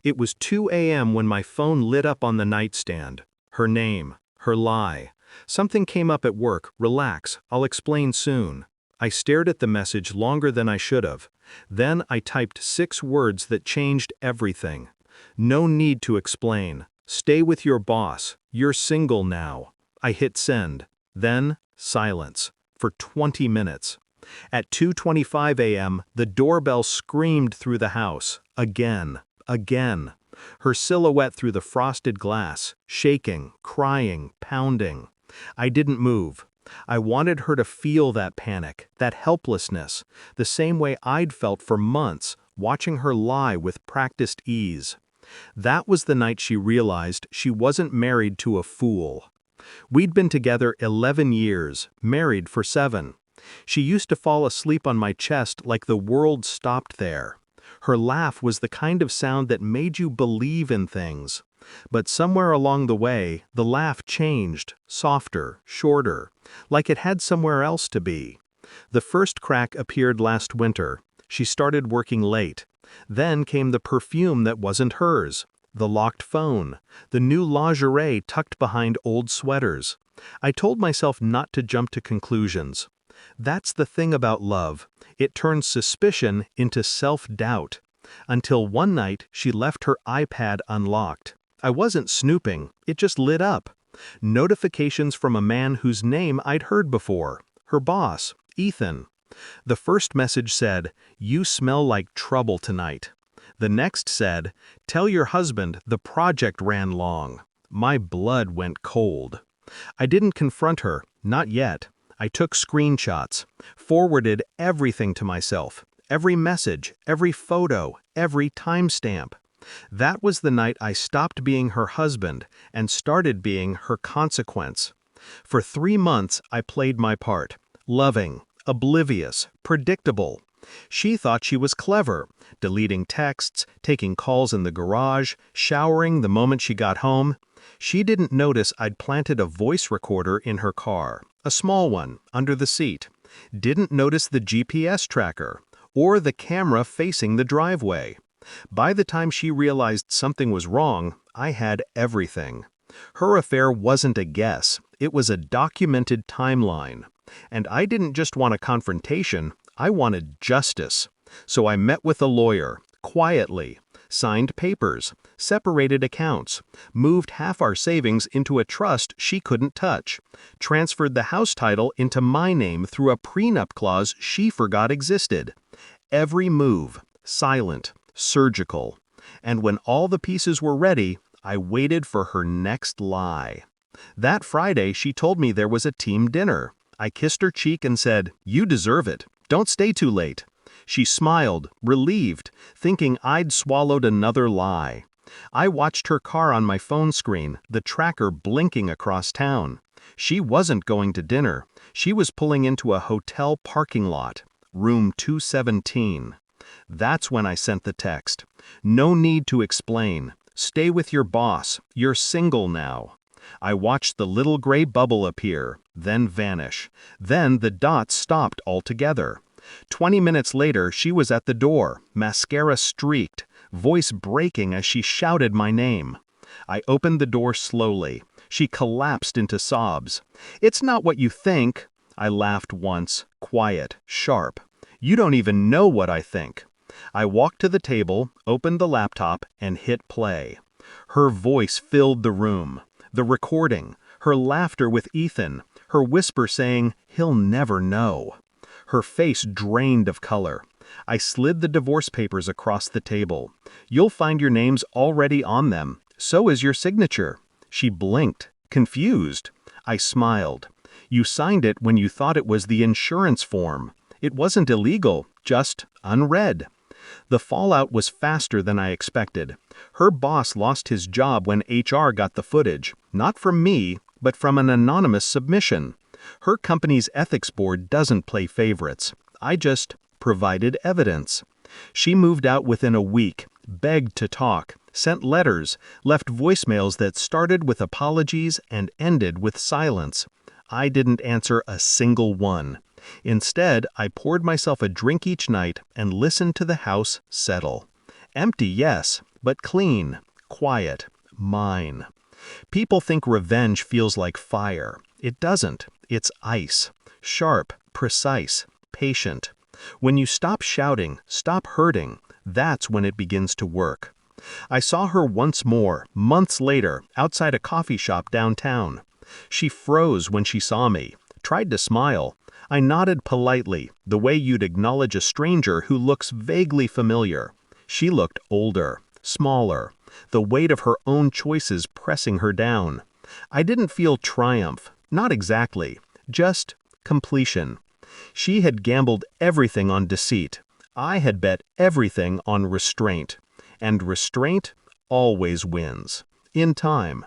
It was 2 a.m. when my phone lit up on the nightstand. Her name, her lie. Something came up at work. Relax, I'll explain soon. I stared at the message longer than I should have. Then I typed 6 words that changed everything. No need to explain. Stay with your boss. You're single now. I hit send. Then, silence. For 20 minutes. At 2:25 a.m., the doorbell screamed through the house. Again. Her silhouette through the frosted glass, shaking, crying, pounding. I didn't move. I wanted her to feel that panic, that helplessness, the same way I'd felt for months, watching her lie with practiced ease. That was the night she realized she wasn't married to a fool. We'd been together 11 years, married for 7. She used to fall asleep on my chest like the world stopped there. Her laugh was the kind of sound that made you believe in things. But somewhere along the way, the laugh changed, softer, shorter, like it had somewhere else to be. The first crack appeared last winter. She started working late. Then came the perfume that wasn't hers, the locked phone, the new lingerie tucked behind old sweaters. I told myself not to jump to conclusions. That's the thing about love. It turns suspicion into self-doubt. Until one night she left her iPad unlocked. I wasn't snooping, it just lit up. Notifications from a man whose name I'd heard before. Her boss, Ethan. The first message said, "You smell like trouble tonight." The next said, "Tell your husband the project ran long." My blood went cold. I didn't confront her, not yet. I took screenshots, forwarded everything to myself, every message, every photo, every timestamp. That was the night I stopped being her husband and started being her consequence. For 3 months I played my part, loving, oblivious, predictable. She thought she was clever, deleting texts, taking calls in the garage, showering the moment she got home. She didn't notice I'd planted a voice recorder in her car, a small one, under the seat. Didn't notice the GPS tracker, or the camera facing the driveway. By the time she realized something was wrong, I had everything. Her affair wasn't a guess, it was a documented timeline. And I didn't just want a confrontation, I wanted justice. So I met with a lawyer, quietly, signed papers, separated accounts, moved half our savings into a trust she couldn't touch, transferred the house title into my name through a prenup clause she forgot existed. Every move, silent, surgical. And when all the pieces were ready, I waited for her next lie. That Friday, she told me there was a team dinner. I kissed her cheek and said, "You deserve it. Don't stay too late." She smiled, relieved, thinking I'd swallowed another lie. I watched her car on my phone screen, the tracker blinking across town. She wasn't going to dinner. She was pulling into a hotel parking lot, room 217. That's when I sent the text. "No need to explain. Stay with your boss. You're single now." I watched the little gray bubble appear, then vanish. Then the dots stopped altogether. 20 minutes later, she was at the door, mascara streaked, voice breaking as she shouted my name. I opened the door slowly. She collapsed into sobs. "It's not what you think." I laughed once, quiet, sharp. "You don't even know what I think." I walked to the table, opened the laptop, and hit play. Her voice filled the room. The recording, her laughter with Ethan, her whisper saying, "He'll never know." Her face drained of color. I slid the divorce papers across the table. "You'll find your names already on them. So is your signature." She blinked, confused. I smiled. "You signed it when you thought it was the insurance form. It wasn't illegal, just unread." The fallout was faster than I expected. Her boss lost his job when HR got the footage, not from me, but from an anonymous submission. Her company's ethics board doesn't play favorites. I just provided evidence. She moved out within a week, begged to talk, sent letters, left voicemails that started with apologies and ended with silence. I didn't answer a single one. Instead, I poured myself a drink each night and listened to the house settle. Empty, yes, but clean, quiet, mine. People think revenge feels like fire. It doesn't. It's ice. Sharp, precise, patient. When you stop shouting, stop hurting, that's when it begins to work. I saw her once more, months later, outside a coffee shop downtown. She froze when she saw me, tried to smile. I nodded politely, the way you'd acknowledge a stranger who looks vaguely familiar. She looked older, smaller, the weight of her own choices pressing her down. I didn't feel triumph, not exactly, just completion. She had gambled everything on deceit. I had bet everything on restraint. And restraint always wins. In time.